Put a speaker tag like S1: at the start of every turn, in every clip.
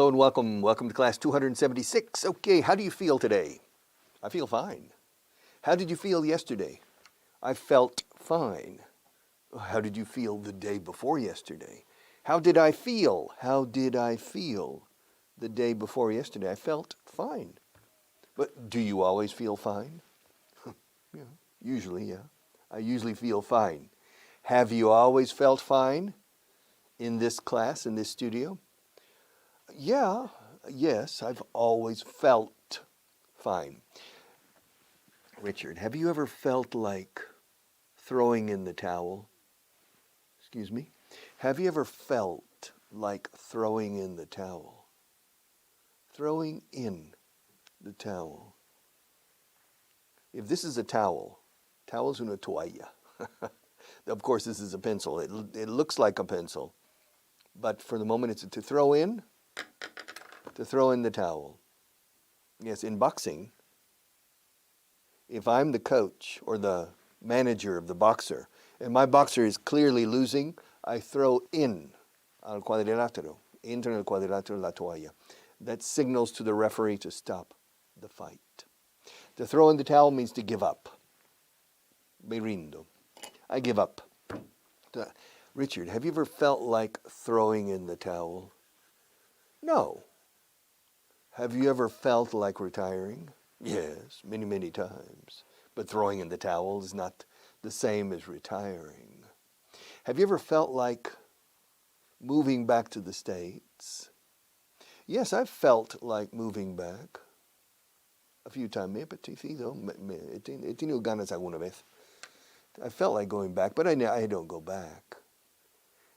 S1: Hello and welcome. Welcome to class 276. Okay, how do you feel today? I feel fine. How did you feel yesterday? I felt fine. How did you feel the day before yesterday? How did I feel? How did I feel the day before yesterday? I felt fine. But do you always feel fine? Yeah, usually, yeah. I usually feel fine. Have you always felt fine in this class, in this studio? Yeah, yes, I've always felt fine. Richard, have you ever felt like throwing in the towel? Excuse me? Have you ever felt like throwing in the towel? Throwing in the towel. If this is a towel, towel es una toalla. Of course, this is a pencil. It looks like a pencil. But for the moment, it's to throw in the towel. Yes, in boxing, if I'm the coach or the manager of the boxer, and my boxer is clearly losing, I throw in al cuadrilátero, entra en el cuadrilátero la toalla. That signals to the referee to stop the fight. To throw in the towel means to give up. Me rindo. I give up. Richard, have you ever felt like throwing in the towel? No. Have you ever felt like retiring? Yes, many, many times. But throwing in the towel is not the same as retiring. Have you ever felt like moving back to the States? Yes, I've felt like moving back a few times. He tenido ganas alguna vez. I felt like going back, but I don't go back.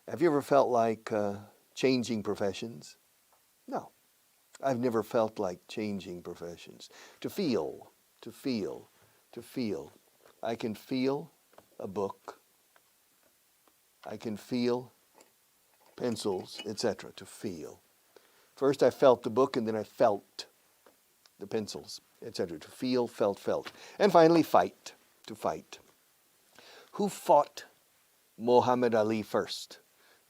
S1: Have you ever felt like changing professions? No. I've never felt like changing professions. To feel. I can feel a book. I can feel pencils, etc. To feel. First I felt the book and then I felt the pencils, etc. To feel, felt. And finally fight. To fight. Who fought Muhammad Ali first?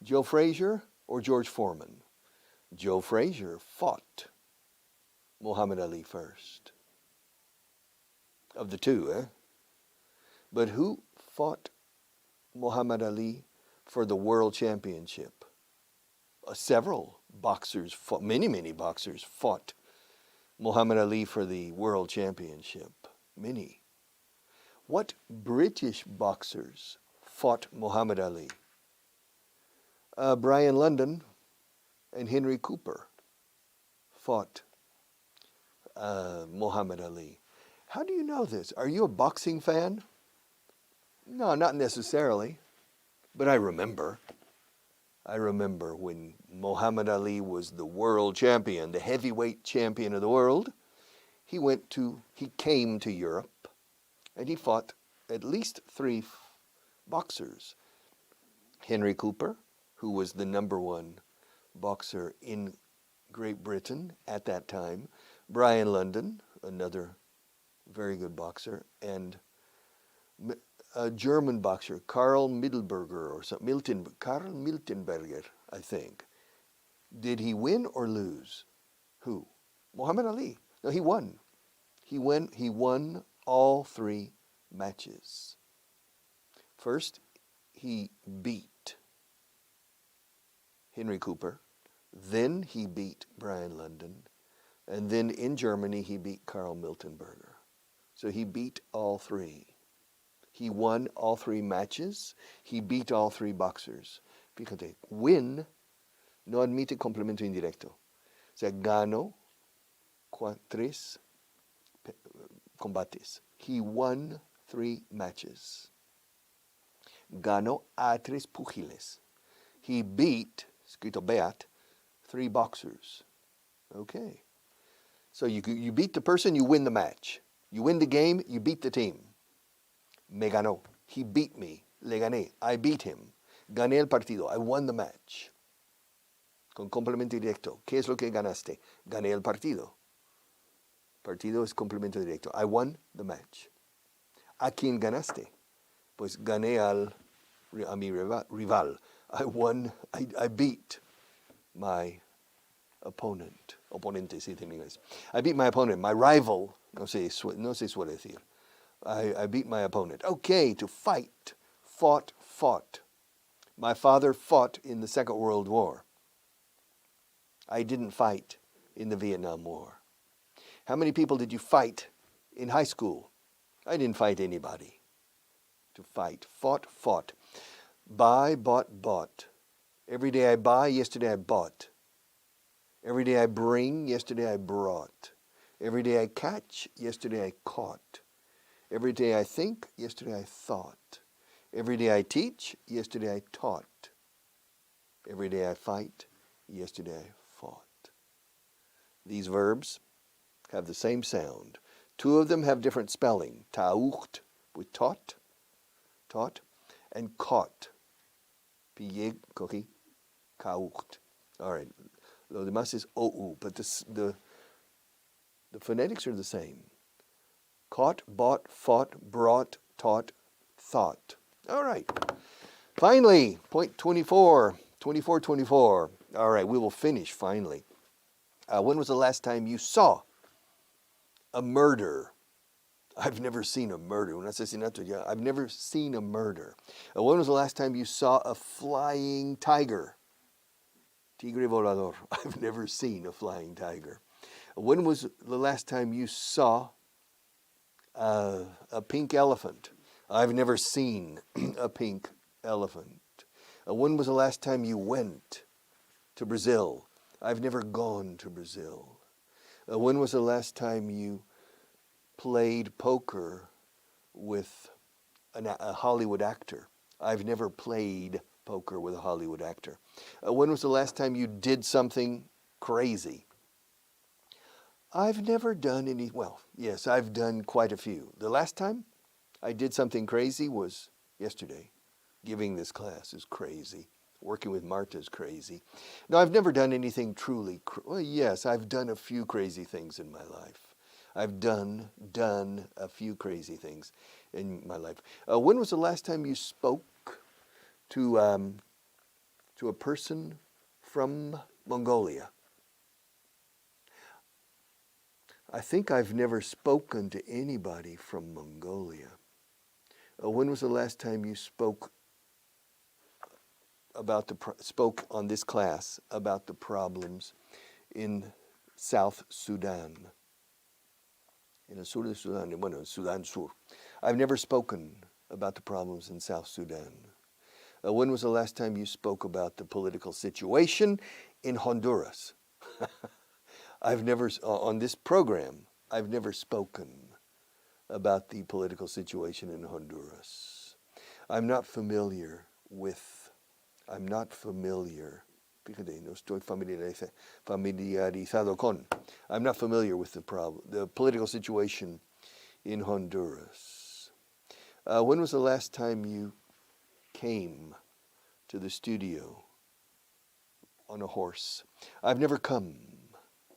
S1: Joe Frazier or George Foreman? Joe Frazier fought Muhammad Ali first. Of the two, eh? But who fought Muhammad Ali for the world championship? Several boxers fought, many boxers fought Muhammad Ali for the world championship. Many. What British boxers fought Muhammad Ali? Brian London and Henry Cooper fought Muhammad Ali. How do you know this? Are you a boxing fan? No, not necessarily, but I remember. I remember when Muhammad Ali was the world champion, the heavyweight champion of the world. He came to Europe, and he fought at least 3 boxers. Henry Cooper, who was the #1 boxer in Great Britain at that time, Brian London, another very good boxer, and a German boxer, Karl Mittelberger or something, Karl Miltenberger, I think. Did he win or lose? Who? Muhammad Ali. No, he won. He won all 3 matches. First, he beat Henry Cooper. Then he beat Brian London. And then in Germany, he beat Karl Miltenberger. So he beat all 3. He won all 3 matches. He beat all 3 boxers. Fíjate, win no admite complemento indirecto. O sea, ganó 3 combates. He won 3 matches. Ganó a 3 púgiles. He beat, escrito beat, 3 boxers. Okay. So you beat the person, you win the match. You win the game, you beat the team. Me ganó. He beat me. Le gané. I beat him. Gané el partido. I won the match. Con complemento directo. ¿Qué es lo que ganaste? Gané el partido. Partido es complemento directo. I won the match. ¿A quién ganaste? Pues gané a mi rival. I beat my opponent. Oponente, se dice en inglés. I beat my opponent, my rival. No sé suele decir. I beat my opponent. Okay, to fight. Fought. My father fought in the Second World War. I didn't fight in the Vietnam War. How many people did you fight in high school? I didn't fight anybody. To fight. Fought. Buy, bought. Every day I buy, yesterday I bought. Every day I bring, yesterday I brought. Every day I catch, yesterday I caught. Every day I think, yesterday I thought. Every day I teach, yesterday I taught. Every day I fight, yesterday I fought. These verbs have the same sound. Two of them have different spelling. Taucht with taught, and caught. Pillé, cogí, caucht. All right. Lo demás is ou, but the phonetics are the same. Caught, bought, fought, brought, taught, thought. All right. Finally, point 24. All right, we will finish finally. When was the last time you saw a murder? I've never seen a murder. Un asesinato, yeah. I've never seen a murder. When was the last time you saw a flying tiger? Tigre volador. I've never seen a flying tiger. When was the last time you saw a pink elephant? I've never seen a pink elephant. When was the last time you went to Brazil? I've never gone to Brazil. When was the last time you played poker with a Hollywood actor? I've never played poker with a Hollywood actor. When was the last time you did something crazy? I've never done any, well, yes, I've done quite a few. The last time I did something crazy was yesterday. Giving this class is crazy. Working with Marta is crazy. No, I've never done anything truly, well, yes, I've done a few crazy things in my life. I've done a few crazy things in my life. When was the last time you spoke to a person from Mongolia? I think I've never spoken to anybody from Mongolia. When was the last time you spoke on this class about the problems in South Sudan? In the sur de Sudan, bueno, Sudan Sur. I've never spoken about the problems in South Sudan. When was the last time you spoke about the political situation in Honduras? I've never, on this program, I've never spoken about the political situation in Honduras. I'm not familiar, fíjate, no estoy familiarizado con. I'm not familiar with the political situation in Honduras. When was the last time you came to the studio on a horse? I've never come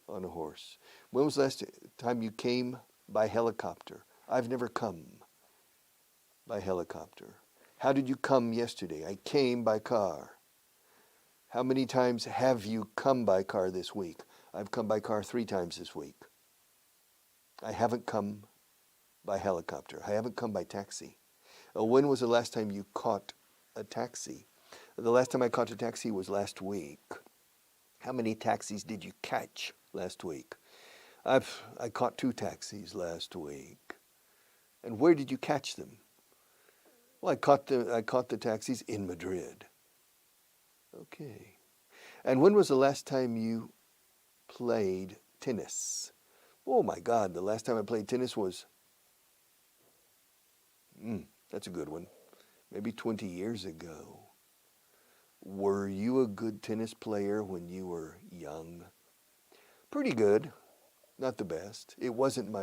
S1: on a horse. When was the last time you came by helicopter? I've never come by helicopter. How did you come yesterday? I came by car. How many times have you come by car this week? I've come by car 3 times this week. I haven't come by helicopter. I haven't come by taxi. When was the last time you caught a taxi? The last time I caught a taxi was last week. How many taxis did you catch last week? I caught 2 taxis last week. And where did you catch them? Well, I caught the taxis in Madrid. Okay. And when was the last time you played tennis? Oh my God, the last time I played tennis was, that's a good one, maybe 20 years ago. Were you a good tennis player when you were young? Pretty good, not the best. It wasn't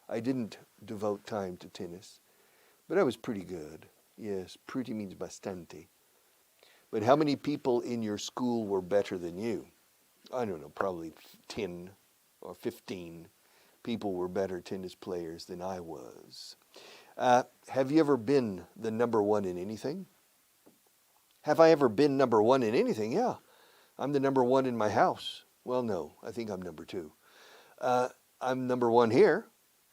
S1: I didn't devote time to tennis, but I was pretty good. Yes, pretty means bastante. But how many people in your school were better than you? I don't know, probably 10 or 15 people were better tennis players than I was. Have you ever been the number 1 in anything? Have I ever been number 1 in anything? Yeah. I'm the number 1 in my house. Well, no, I think I'm number 2. I'm number 1 here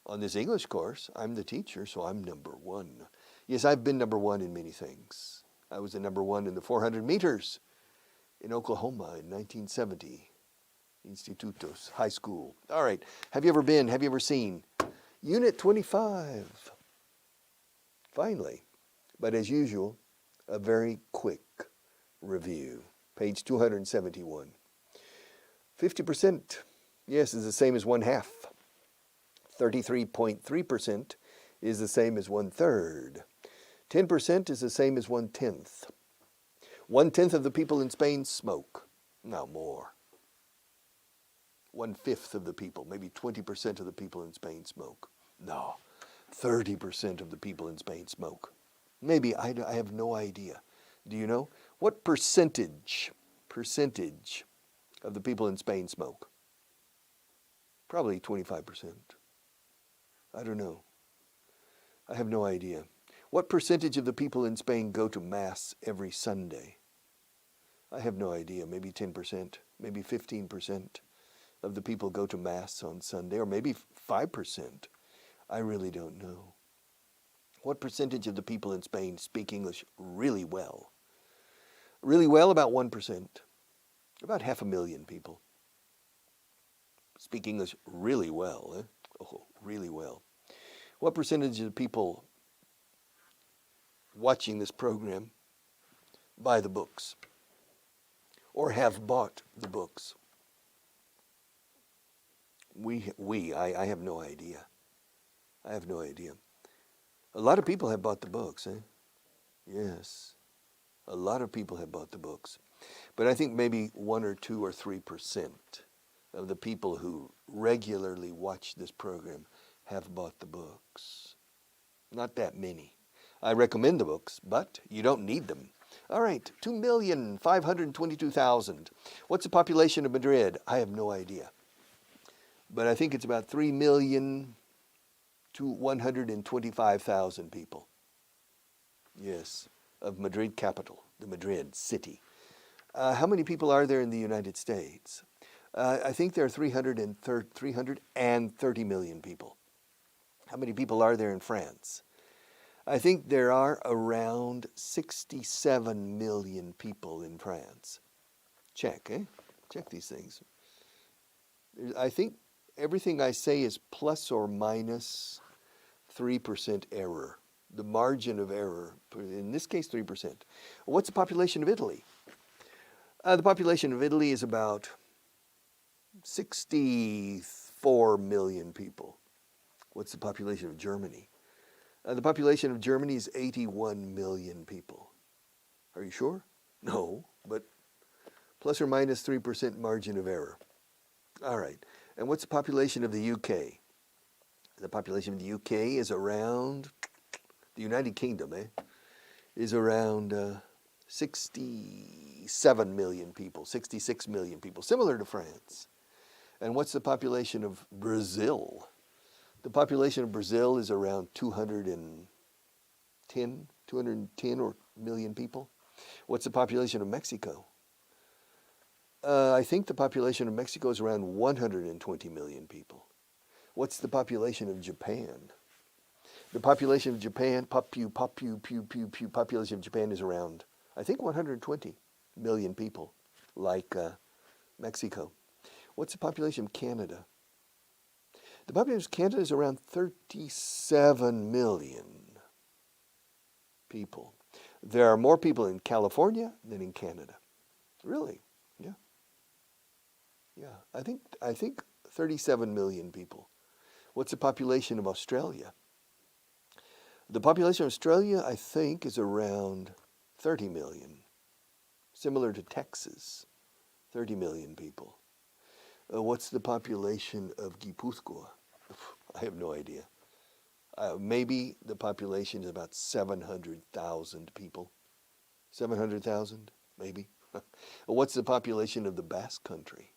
S1: on this English course. I'm the teacher, so I'm number 1. Yes, I've been number 1 in many things. I was the number 1 in the 400 meters in Oklahoma in 1970. Institutos, high school. All right, have you ever seen Unit 25? Finally, but as usual, a very quick review. Page 271. 50%, yes, is the same as 1/2. 33.3% is the same as 1/3. 10% is the same as 1/10. 1/10 of the people in Spain smoke. No more. 1/5 of the people, maybe 20% of the people in Spain smoke. No, 30% of the people in Spain smoke. Maybe, I have no idea. Do you know? What percentage of the people in Spain smoke? Probably 25%. I don't know. I have no idea. What percentage of the people in Spain go to Mass every Sunday? I have no idea. Maybe 10%, maybe 15% of the people go to Mass on Sunday, or maybe 5%. I really don't know. What percentage of the people in Spain speak English really well? Really well, about 1%. About 500,000 people speak English really well. Oh, really well. What percentage of the people watching this program buy the books or have bought the books? I have no idea. I have no idea. A lot of people have bought the books, eh? Yes. A lot of people have bought the books. But I think maybe 1 or 2 or 3% of the people who regularly watch this program have bought the books. Not that many. I recommend the books, but you don't need them. All right, 2,522,000. What's the population of Madrid? I have no idea. But I think it's about 3,125,000 people. Yes, of Madrid capital, the Madrid city. How many people are there in the United States? I think there are 330 million people. How many people are there in France? I think there are around 67 million people in France. Check, eh? Check these things. I think everything I say is plus or minus 3% error. The margin of error, in this case 3%. What's the population of Italy? The population of Italy is about 64 million people. What's the population of Germany? The population of Germany is 81 million people. Are you sure? No, but plus or minus 3% margin of error. All right. And what's the population of the UK? The population of the UK is around, the United Kingdom, is around 67 million people, 66 million people, similar to France. And what's the population of Brazil? The population of Brazil is around 210 million people. What's the population of Mexico? I think the population of Mexico is around 120 million people. What's the population of Japan? The population of Japan, population of Japan is around, I think, 120 million people, like Mexico. What's the population of Canada? The population of Canada is around 37 million people. There are more people in California than in Canada. Really? Yeah. Yeah, I think 37 million people. What's the population of Australia? The population of Australia, I think, is around 30 million, similar to Texas, 30 million people. What's the population of Guipúzcoa? I have no idea. Maybe the population is about 700,000 people. 700,000, maybe. What's the population of the Basque Country?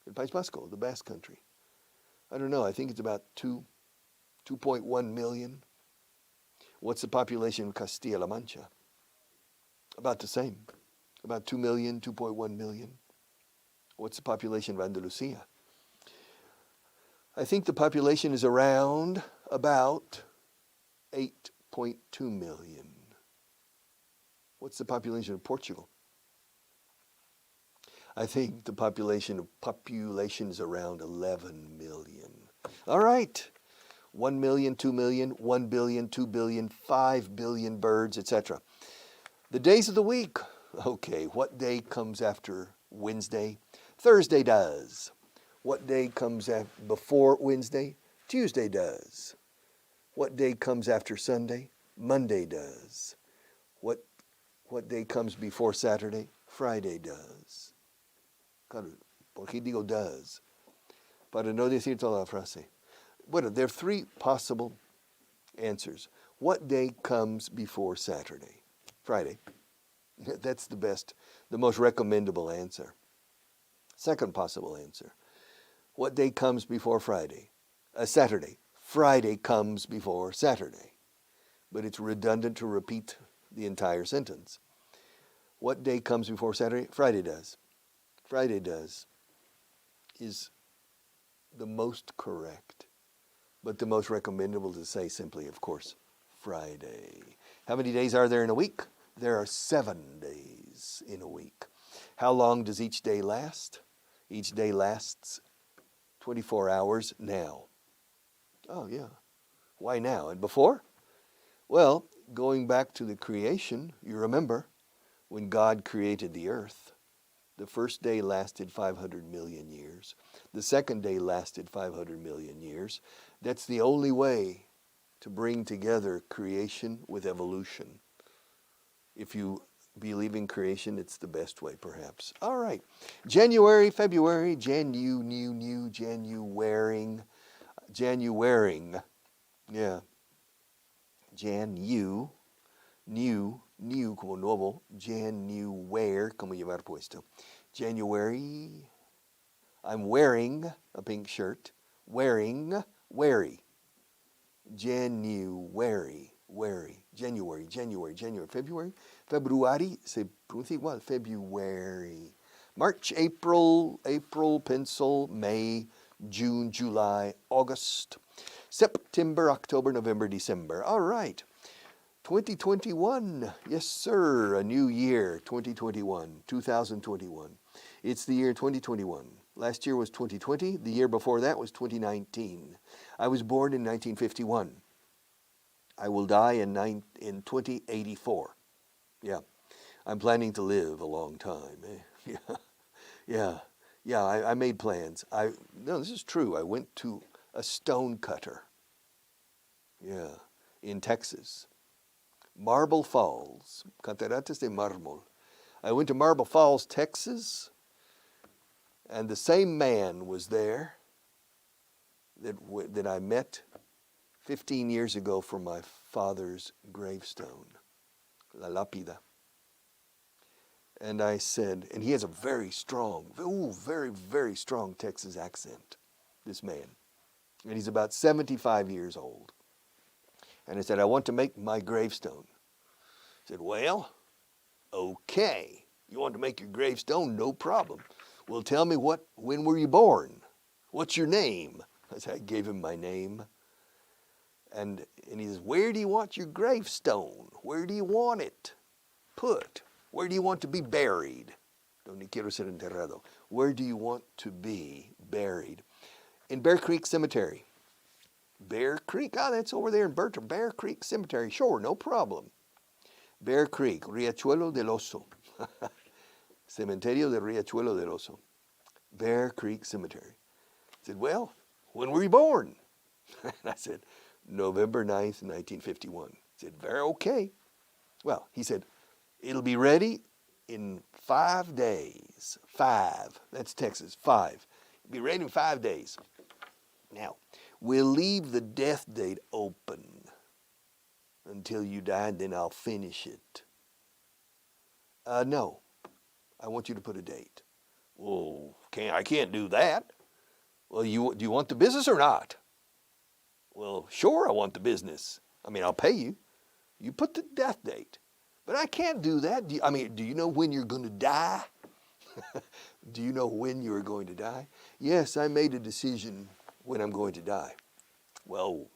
S1: El País Vasco, the Basque Country. I don't know. I think it's about 2.1 million. What's the population of Castilla-La Mancha? About the same. About 2 million, 2.1 million. What's the population of Andalusia? I think the population is around about 8.2 million. What's the population of Portugal? I think the population is around 11 million. All right. 1 million, 2 million, 1 billion, 2 billion, 5 billion birds, etc. The days of the week. Okay, what day comes after Wednesday? Thursday does. What day comes before Wednesday? Tuesday does. What day comes after Sunday? Monday does. What day comes before Saturday? Friday does. Claro, ¿por qué digo does? Para no decir toda la frase. Bueno, there are three possible answers. What day comes before Saturday? Friday. That's the most recommendable answer. Second possible answer. What day comes before Friday? Saturday. Friday comes before Saturday. But it's redundant to repeat the entire sentence. What day comes before Saturday? Friday does. Friday does is the most correct, but the most recommendable to say simply, of course, Friday. How many days are there in a week? There are 7 days in a week. How long does each day last? Each day lasts 24 hours now. Oh, yeah. Why now? And before? Well, going back to the creation, you remember when God created the earth, the first day lasted 500 million years. The second day lasted 500 million years. That's the only way to bring together creation with evolution. If you believe in creation, it's the best way, perhaps. All right. January, February, Januaring. Yeah. New como nuevo. January como llevar puesto. January. I'm wearing a pink shirt. Wearing, wary. January. February se pronuncia igual. February. March, April, pencil, May, June, July, August, September, October, November, December. All right. 2021. Yes, sir. A new year. 2021. It's the year 2021. Last year was 2020. The year before that was 2019. I was born in 1951. I will die in 2084. Yeah. I'm planning to live a long time. Yeah. I made plans. No, this is true. I went to a stone cutter. Yeah. In Texas. Marble Falls. Cataratas de Mármol. I went to Marble Falls, Texas, and the same man was there that I met 15 years ago for my father's gravestone, La Lápida. And I said, and he has a very strong, very, very strong Texas accent, this man. And he's about 75 years old. And I said, I want to make my gravestone. He said, well, okay. You want to make your gravestone? No problem. Well, tell me when were you born? What's your name? I gave him my name. And he says, where do you want your gravestone? Where do you want it put? Where do you want to be buried? Donde quiero ser enterrado. Where do you want to be buried? In Bear Creek Cemetery. Bear Creek? That's over there in Bertram. Bear Creek Cemetery. Sure, no problem. Bear Creek, Riachuelo del Oso. Cementerio de Riachuelo del Oso. Bear Creek Cemetery. I said, well, when were you born? And I said, November 9th, 1951. He said, very okay. Well, he said, it'll be ready in 5 days. 5. That's Texas. 5. It'll be ready in 5 days. Now, we'll leave the death date open until you die, and then I'll finish it. No. I want you to put a date. Well, I can't do that. Well, do you want the business or not? Well, sure, I want the business. I'll pay you. You put the death date. But I can't do that. Do you know when you're going to die? Do you know when you are going to die? Yes, I made a decision when I'm going to die. Well,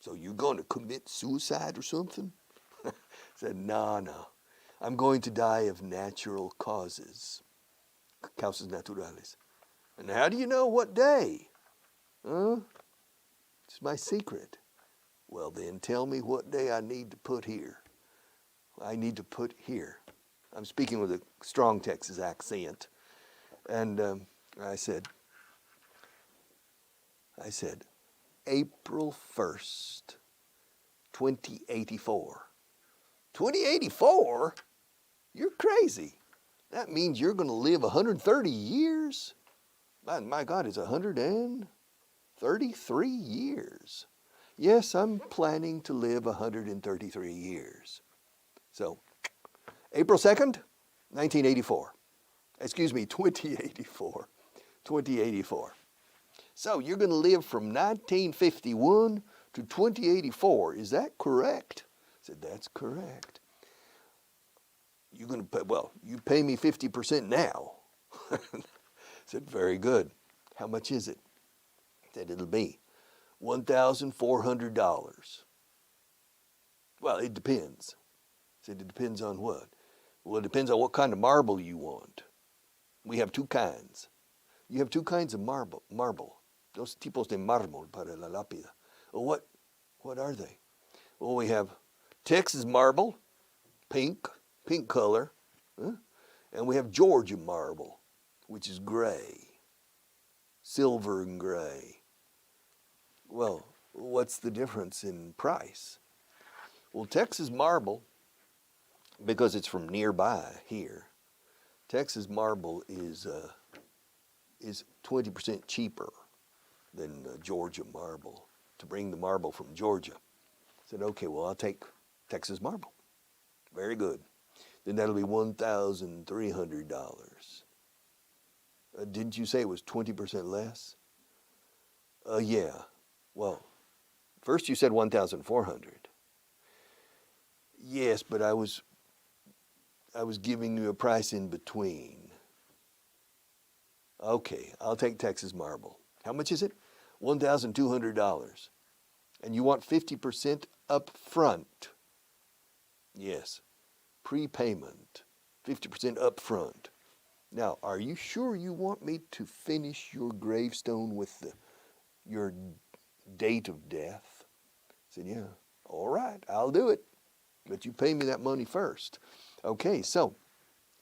S1: so you're going to commit suicide or something? I said, no. I'm going to die of natural causes. Causas naturales. And how do you know what day? Huh? It's my secret. Well, then tell me what day I need to put here. I need to put here. I'm speaking with a strong Texas accent. And I said, April 1st, 2084. 2084? You're crazy. That means you're going to live 130 years? My God, it's 133 years. Yes, I'm planning to live 133 years. So, April 2nd, 1984. Excuse me, 2084. 2084. So, you're going to live from 1951 to 2084. Is that correct? I said, that's correct. You're going to pay, well, you pay me 50% now. I said, very good. How much is it? I said, it'll be $1,400. Well, it depends. I said, it depends on what? Well, it depends on what kind of marble you want. We have two kinds. You have two kinds of marble. Dos tipos de mármol para la lápida. Well, what are they? Well, we have Texas marble, pink color, and we have Georgia marble, which is gray, silver and gray. Well, what's the difference in price? Well, Texas marble, because it's from nearby here, Texas marble is 20% cheaper than Georgia marble. To bring the marble from Georgia, I said, okay, well, I'll take Texas marble. Very good. Then that'll be $1,300. Didn't you say it was 20% less? Yeah. Well, first you said 1,400. Yes, but I was giving you a price in between. Okay, I'll take Texas marble. How much is it? $1,200. And you want 50% up front. Yes, prepayment, 50% up front. Now, are you sure you want me to finish your gravestone with your date of death? I said, yeah, all right, I'll do it. But you pay me that money first. Okay, so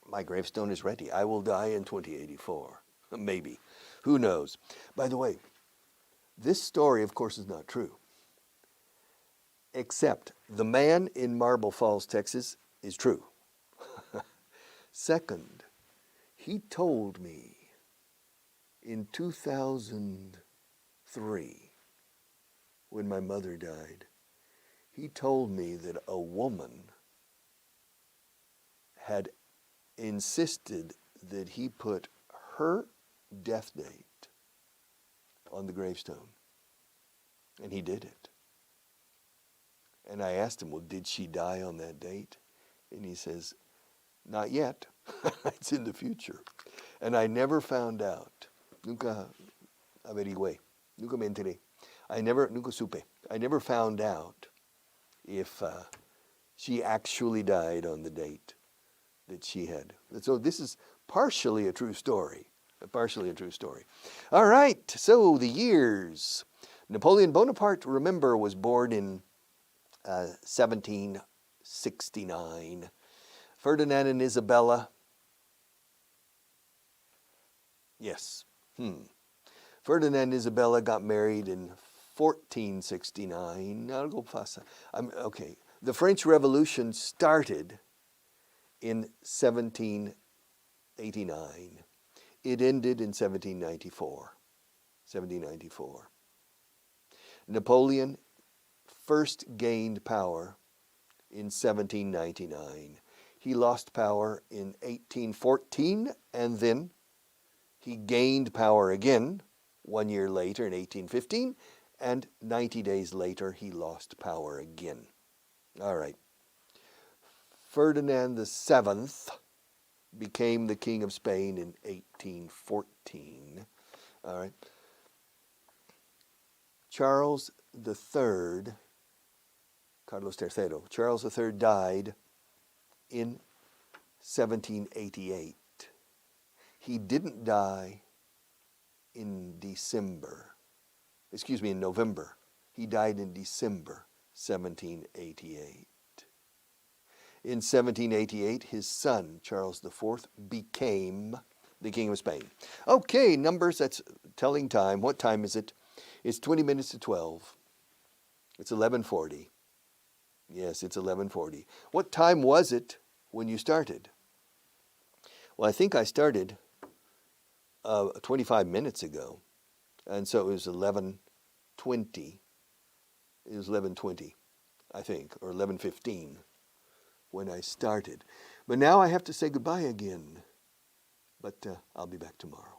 S1: my gravestone is ready. I will die in 2084. Maybe. Who knows? By the way, this story, of course, is not true. Except the man in Marble Falls, Texas, is true. Second, he told me in 2003, when my mother died, he told me that a woman had insisted that he put her death date on the gravestone. And he did it. And I asked him, well, did she die on that date? And he says, not yet. It's in the future. And I never found out. Nunca averigüé. Nunca me enteré. Nunca supe. I never found out if she actually died on the date that she had. So this is partially a true story. Partially a true story. All right, so the years. Napoleon Bonaparte, remember, was born in 1769. Ferdinand and Isabella. Yes. Ferdinand and Isabella got married in 1469. Okay. The French Revolution started in 1789. It ended in 1794. Napoleon first gained power in 1799. He lost power in 1814, and then he gained power again 1 year later in 1815, and 90 days later he lost power again. All right. Ferdinand the Seventh became the King of Spain in 1814. All right. Charles III, Carlos III, Charles III died in 1788. He didn't die in November. He died in December 1788. In 1788, his son, Charles IV, became the King of Spain. Okay, numbers, that's telling time. What time is it? It's 20 minutes to 12. It's 11:40. Yes, it's 11:40. What time was it when you started? Well, I think I started 25 minutes ago. And so it was 11:20. It was 11:20, I think, or 11:15 when I started. But now I have to say goodbye again. But I'll be back tomorrow.